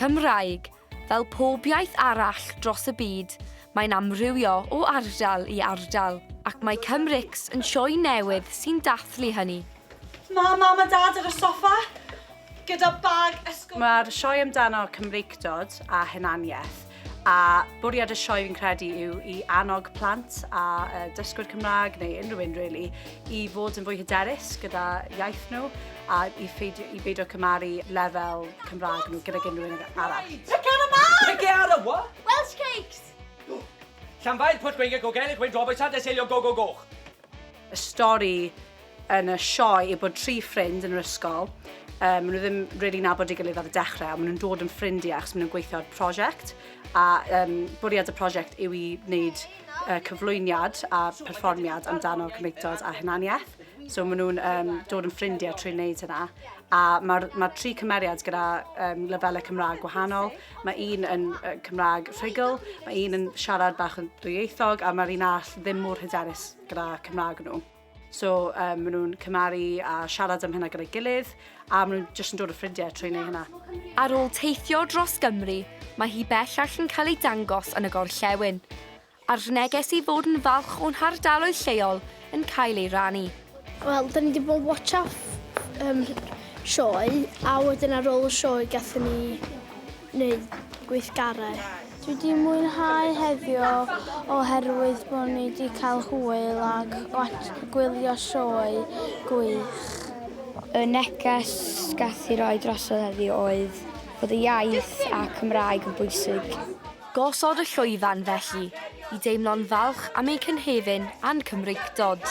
Cymraeg, fel pob iaith arall dros y byd, mae'n amrywio o ardal i ardal, ac mae Cymrix yn sioe newydd sy'n dathlu hynny. Mam a dad ar y soffa, gyda bag ysgol. Mae'r sioe amdano Cymreicdod a hunaniaeth, a bwriad y sioe fi'n credu yw i annog plant a dysgwyr Cymraeg neu unrhyw un, really, i fod yn fwy hyderus gyda iaith nhw a i beidio cymaru lefel Cymraeg nhw gyda unrhyw un arall. Pick out a man! Pick out a what? Welsh cakes! Llanfaid pwt gweithio gogelig gwein Robert a deselio goch. Y stori yn y sioe yw bod 3 ffrind yn yr ysgol. Maen nhw ddim really nabod ei gilydd ar y dechrau, a maen nhw'n dod yn ffrindiau achos maen nhw'n gweithio ar prosiect. A bwriad y prosiect yw i wneud cyflwyniad a perfformiad amdano Cymreicdod a hunaniaeth. So maen nhw'n dod yn ffrindiau trwy'n wneud hynna. A mae'r 3 cymeriad gyda lefelau Cymraeg gwahanol. Mae un yn Cymraeg rhugl, mae un yn siarad bach yn dwyieithog, a mae'r un all ddim mor hyderus gyda Cymraeg nhw. So maen nhw'n cymaru a siarad am hynna gyda'i gilydd, a maen nhw'n jyst yn dod o ffrindiau trwy'n neud hynna. Ar ôl teithio dros Gymru, mae hi bellach yn cael ei dangos yn y gorllewin, a'r neges i fod yn falch o'n hardaloedd lleol yn cael ei rannu. Wel, da ni wedi bod yn watch off sioe, a wedyn ar ôl y sioe gathon ni wneud gweithgarau. Dwi wedi mwynhau heddiw oherwydd bod ni wedi cael hwyl ac gwylio sioe gwych. Y neges gath i roi drosodd heddiw oedd bod y iaith a Cymraeg yn bwysig. Gosod y llwyfan felly, i deimlo'n falch am ei cynhefin a'n Cymreicdod.